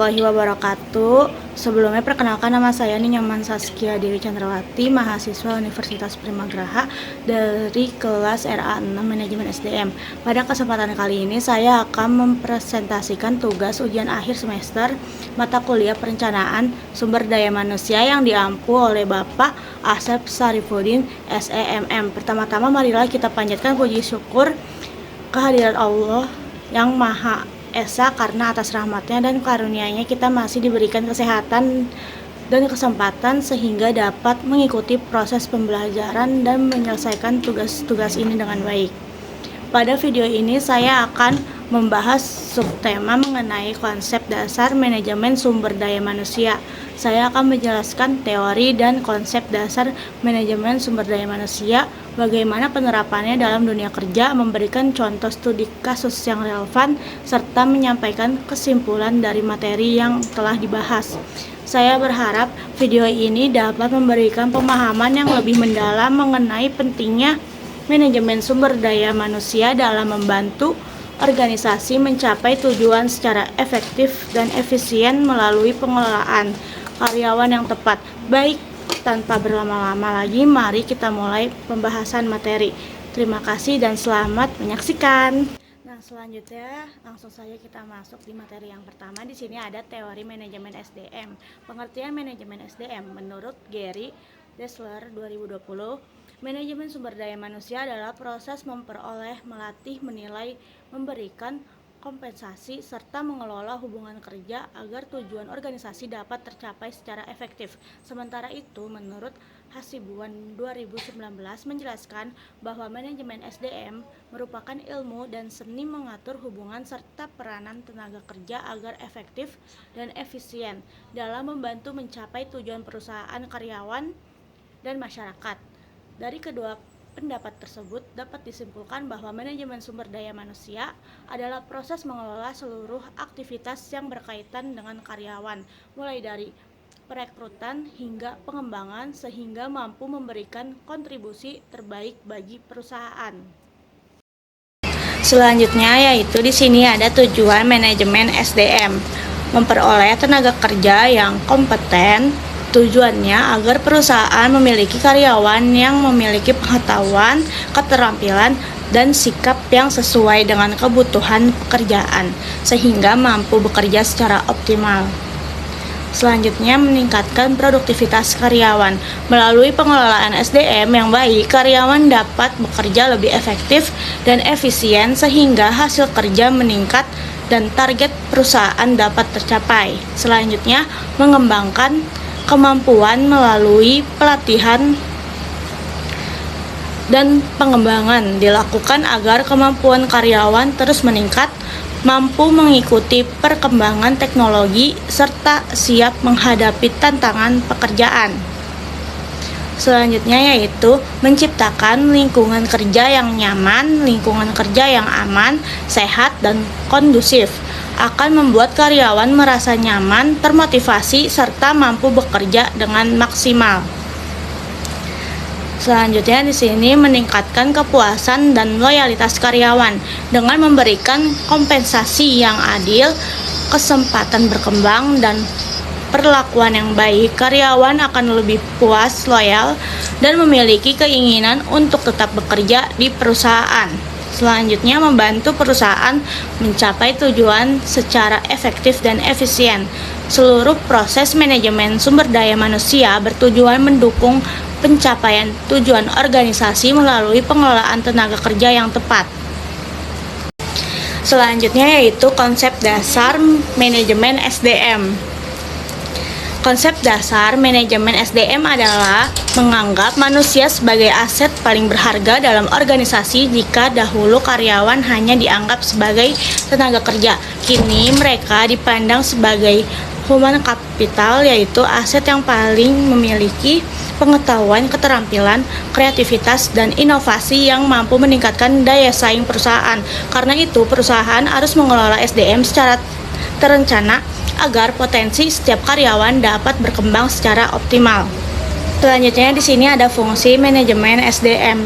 warahmatullahi wabarakatuh. Sebelumnya perkenalkan, nama saya Ninyaman Saskia Dewi Chandrawati, mahasiswa Universitas Primagraha dari kelas RA6 Manajemen SDM. Pada kesempatan kali ini saya akan mempresentasikan tugas ujian akhir semester mata kuliah Perencanaan Sumber Daya Manusia yang diampu oleh Bapak Asep Sarifudin SEMM. Pertama-tama marilah kita panjatkan puji syukur kehadirat Allah yang Maha Esa, karena atas rahmatnya dan karunia-Nya kita masih diberikan kesehatan dan kesempatan sehingga dapat mengikuti proses pembelajaran dan menyelesaikan tugas-tugas ini dengan baik. Pada video ini saya akan membahas subtema mengenai konsep dasar manajemen sumber daya manusia. Saya akan menjelaskan teori dan konsep dasar manajemen sumber daya manusia, bagaimana penerapannya dalam dunia kerja, memberikan contoh studi kasus yang relevan, serta menyampaikan kesimpulan dari materi yang telah dibahas. Saya berharap video ini dapat memberikan pemahaman yang lebih mendalam mengenai pentingnya manajemen sumber daya manusia dalam membantu organisasi mencapai tujuan secara efektif dan efisien melalui pengelolaan karyawan yang tepat. Baik, tanpa berlama-lama lagi, mari kita mulai pembahasan materi. Terima kasih dan selamat menyaksikan. Nah, selanjutnya langsung saja kita masuk di materi yang pertama. Di sini ada teori manajemen SDM. Pengertian manajemen SDM menurut Gary Dessler 2020, manajemen sumber daya manusia adalah proses memperoleh, melatih, menilai, memberikan kompensasi, serta mengelola hubungan kerja agar tujuan organisasi dapat tercapai secara efektif. Sementara itu, menurut Hasibuan 2019 menjelaskan bahwa manajemen SDM merupakan ilmu dan seni mengatur hubungan serta peranan tenaga kerja agar efektif dan efisien dalam membantu mencapai tujuan perusahaan, karyawan, dan masyarakat. Dari kedua pendapat tersebut dapat disimpulkan bahwa manajemen sumber daya manusia adalah proses mengelola seluruh aktivitas yang berkaitan dengan karyawan, mulai dari perekrutan hingga pengembangan, sehingga mampu memberikan kontribusi terbaik bagi perusahaan. Selanjutnya yaitu di sini ada tujuan manajemen SDM, memperoleh tenaga kerja yang kompeten. Tujuannya agar perusahaan memiliki karyawan yang memiliki pengetahuan, keterampilan, dan sikap yang sesuai dengan kebutuhan pekerjaan, sehingga mampu bekerja secara optimal. Selanjutnya, meningkatkan produktivitas karyawan. Melalui pengelolaan SDM yang baik, karyawan dapat bekerja lebih efektif dan efisien sehingga hasil kerja meningkat dan target perusahaan dapat tercapai. Selanjutnya, mengembangkan kemampuan melalui pelatihan dan pengembangan dilakukan agar kemampuan karyawan terus meningkat, mampu mengikuti perkembangan teknologi, serta siap menghadapi tantangan pekerjaan. Selanjutnya yaitu menciptakan lingkungan kerja yang nyaman, lingkungan kerja yang aman, sehat, dan kondusif akan membuat karyawan merasa nyaman, termotivasi, serta mampu bekerja dengan maksimal. Selanjutnya di sini meningkatkan kepuasan dan loyalitas karyawan dengan memberikan kompensasi yang adil, kesempatan berkembang, dan perlakuan yang baik. Karyawan akan lebih puas, loyal, dan memiliki keinginan untuk tetap bekerja di perusahaan. Selanjutnya, membantu perusahaan mencapai tujuan secara efektif dan efisien. Seluruh proses manajemen sumber daya manusia bertujuan mendukung pencapaian tujuan organisasi melalui pengelolaan tenaga kerja yang tepat. Selanjutnya yaitu konsep dasar manajemen SDM. Konsep dasar manajemen SDM adalah menganggap manusia sebagai aset paling berharga dalam organisasi. Jika dahulu karyawan hanya dianggap sebagai tenaga kerja, kini mereka dipandang sebagai human capital, yaitu aset yang paling memiliki pengetahuan, keterampilan, kreativitas, dan inovasi yang mampu meningkatkan daya saing perusahaan. Karena itu, perusahaan harus mengelola SDM secara terencana agar potensi setiap karyawan dapat berkembang secara optimal. Selanjutnya di sini ada fungsi manajemen SDM.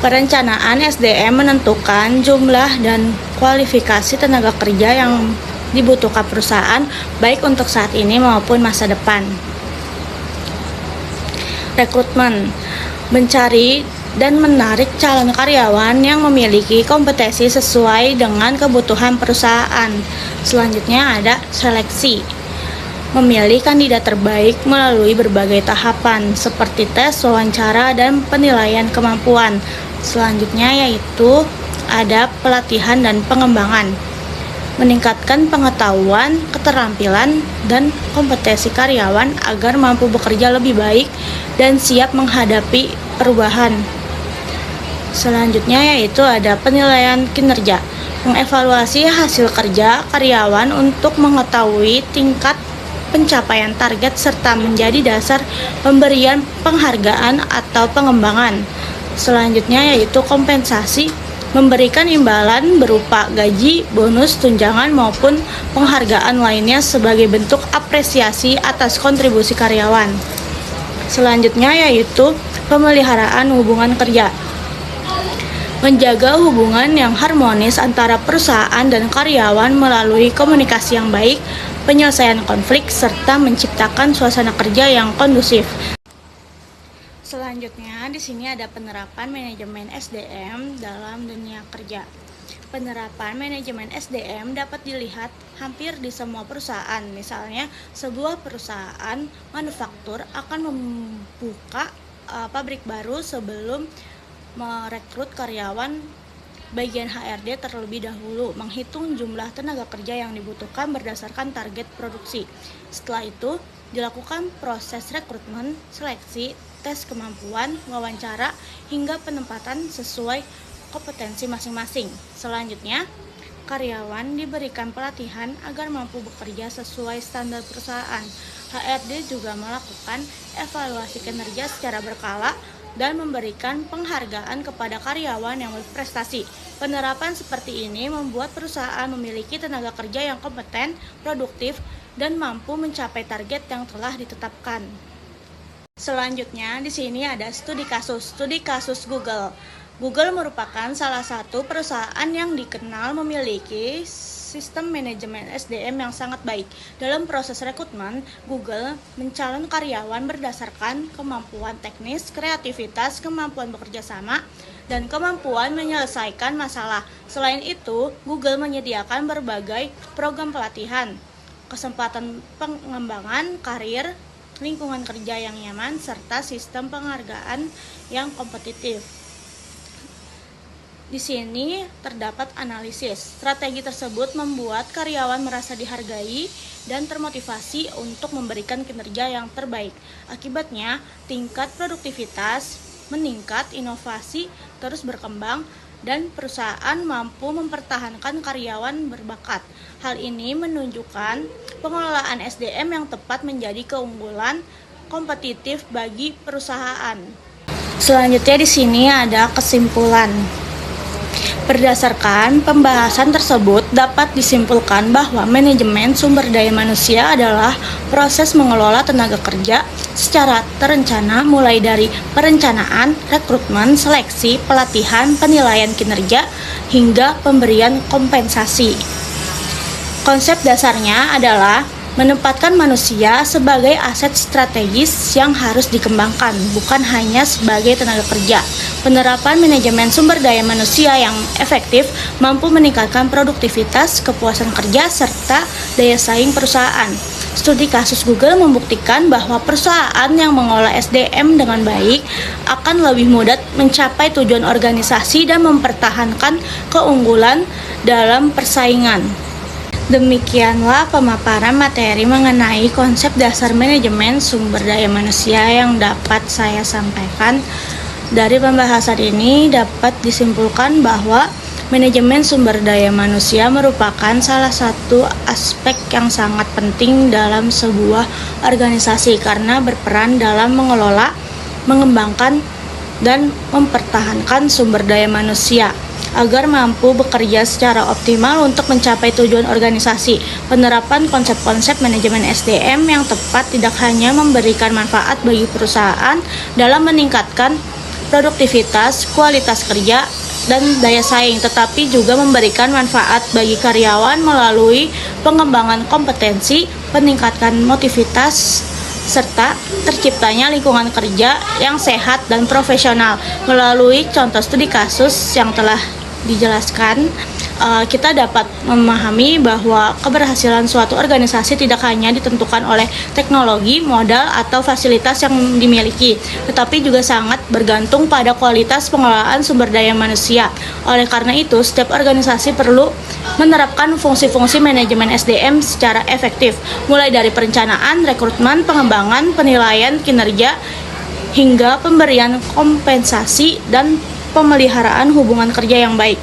Perencanaan SDM menentukan jumlah dan kualifikasi tenaga kerja yang dibutuhkan perusahaan baik untuk saat ini maupun masa depan. Rekrutmen, mencari dan menarik calon karyawan yang memiliki kompetensi sesuai dengan kebutuhan perusahaan. Selanjutnya ada seleksi, memilih kandidat terbaik melalui berbagai tahapan seperti tes, wawancara, dan penilaian kemampuan. Selanjutnya yaitu ada pelatihan dan pengembangan, meningkatkan pengetahuan, keterampilan, dan kompetensi karyawan agar mampu bekerja lebih baik dan siap menghadapi perubahan. Selanjutnya yaitu ada penilaian kinerja, mengevaluasi hasil kerja karyawan untuk mengetahui tingkat pencapaian target serta menjadi dasar pemberian penghargaan atau pengembangan. Selanjutnya yaitu kompensasi, memberikan imbalan berupa gaji, bonus, tunjangan maupun penghargaan lainnya sebagai bentuk apresiasi atas kontribusi karyawan. Selanjutnya yaitu pemeliharaan hubungan kerja, menjaga hubungan yang harmonis antara perusahaan dan karyawan melalui komunikasi yang baik, penyelesaian konflik, serta menciptakan suasana kerja yang kondusif. Selanjutnya, di sini ada penerapan manajemen SDM dalam dunia kerja. Penerapan manajemen SDM dapat dilihat hampir di semua perusahaan. Misalnya, sebuah perusahaan manufaktur akan membuka pabrik baru sebelum merekrut karyawan. Bagian HRD terlebih dahulu menghitung jumlah tenaga kerja yang dibutuhkan berdasarkan target produksi. Setelah itu, dilakukan proses rekrutmen, seleksi, tes kemampuan, wawancara, hingga penempatan sesuai kompetensi masing-masing. Selanjutnya, karyawan diberikan pelatihan agar mampu bekerja sesuai standar perusahaan. HRD juga melakukan evaluasi kinerja secara berkala dan memberikan penghargaan kepada karyawan yang berprestasi. Penerapan seperti ini membuat perusahaan memiliki tenaga kerja yang kompeten, produktif, dan mampu mencapai target yang telah ditetapkan. Selanjutnya, di sini ada studi kasus Google. Google merupakan salah satu perusahaan yang dikenal memiliki sistem manajemen SDM yang sangat baik. Dalam proses rekrutmen, Google mencalon karyawan berdasarkan kemampuan teknis, kreativitas, kemampuan bekerja sama, dan kemampuan menyelesaikan masalah. Selain itu, Google menyediakan berbagai program pelatihan, kesempatan pengembangan karir, lingkungan kerja yang nyaman, serta sistem penghargaan yang kompetitif. Di sini terdapat analisis. Strategi tersebut membuat karyawan merasa dihargai dan termotivasi untuk memberikan kinerja yang terbaik. Akibatnya, tingkat produktivitas meningkat, inovasi terus berkembang, dan perusahaan mampu mempertahankan karyawan berbakat. Hal ini menunjukkan pengelolaan SDM yang tepat menjadi keunggulan kompetitif bagi perusahaan. Selanjutnya di sini ada kesimpulan. Berdasarkan pembahasan tersebut, dapat disimpulkan bahwa manajemen sumber daya manusia adalah proses mengelola tenaga kerja secara terencana mulai dari perencanaan, rekrutmen, seleksi, pelatihan, penilaian kinerja, hingga pemberian kompensasi. Konsep dasarnya adalah menempatkan manusia sebagai aset strategis yang harus dikembangkan, bukan hanya sebagai tenaga kerja. Penerapan manajemen sumber daya manusia yang efektif mampu meningkatkan produktivitas, kepuasan kerja, serta daya saing perusahaan. Studi kasus Google membuktikan bahwa perusahaan yang mengolah SDM dengan baik akan lebih mudah mencapai tujuan organisasi dan mempertahankan keunggulan dalam persaingan. Demikianlah pemaparan materi mengenai konsep dasar manajemen sumber daya manusia yang dapat saya sampaikan. Dari pembahasan ini dapat disimpulkan bahwa manajemen sumber daya manusia merupakan salah satu aspek yang sangat penting dalam sebuah organisasi karena berperan dalam mengelola, mengembangkan, dan mempertahankan sumber daya manusia agar mampu bekerja secara optimal untuk mencapai tujuan organisasi. Penerapan konsep-konsep manajemen SDM yang tepat tidak hanya memberikan manfaat bagi perusahaan dalam meningkatkan produktivitas, kualitas kerja, dan daya saing, tetapi juga memberikan manfaat bagi karyawan melalui pengembangan kompetensi, peningkatan motivitas, serta terciptanya lingkungan kerja yang sehat dan profesional. Melalui contoh studi kasus yang telah dijelaskan, kita dapat memahami bahwa keberhasilan suatu organisasi tidak hanya ditentukan oleh teknologi, modal, atau fasilitas yang dimiliki, tetapi juga sangat bergantung pada kualitas pengelolaan sumber daya manusia. Oleh karena itu, setiap organisasi perlu menerapkan fungsi-fungsi manajemen SDM secara efektif, mulai dari perencanaan, rekrutmen, pengembangan, penilaian kinerja, hingga pemberian kompensasi dan pemeliharaan hubungan kerja yang baik.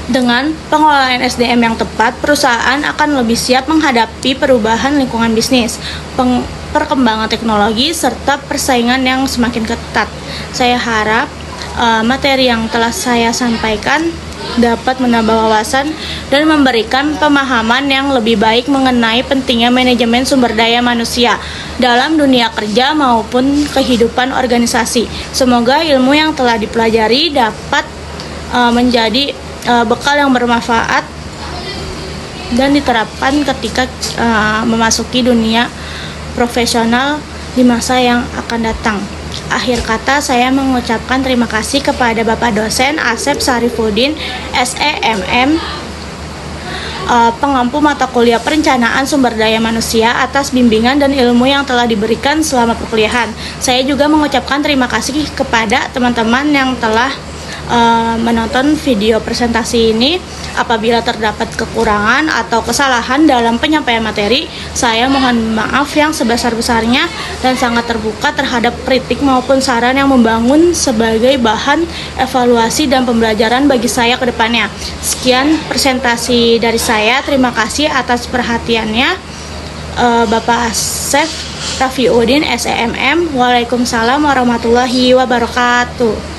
Dengan pengelolaan SDM yang tepat, perusahaan akan lebih siap menghadapi perubahan lingkungan bisnis, perkembangan teknologi, serta persaingan yang semakin ketat. Saya harap materi yang telah saya sampaikan dapat menambah wawasan dan memberikan pemahaman yang lebih baik mengenai pentingnya manajemen sumber daya manusia dalam dunia kerja maupun kehidupan organisasi. Semoga ilmu yang telah dipelajari dapat menjadi bekal yang bermanfaat dan diterapkan ketika memasuki dunia profesional di masa yang akan datang. Akhir kata, saya mengucapkan terima kasih kepada Bapak Dosen Asep Sarifudin, SEMM, pengampu mata kuliah Perencanaan Sumber Daya Manusia, atas bimbingan dan ilmu yang telah diberikan selama perkuliahan. Saya juga mengucapkan terima kasih kepada teman-teman yang telah menonton video presentasi ini. Apabila terdapat kekurangan atau kesalahan dalam penyampaian materi, saya mohon maaf yang sebesar-besarnya dan sangat terbuka terhadap kritik maupun saran yang membangun sebagai bahan evaluasi dan pembelajaran bagi saya ke depannya. Sekian presentasi dari saya. Terima kasih atas perhatiannya. Bapak Asep Rafiuddin, SEMM. Waalaikumsalam warahmatullahi wabarakatuh.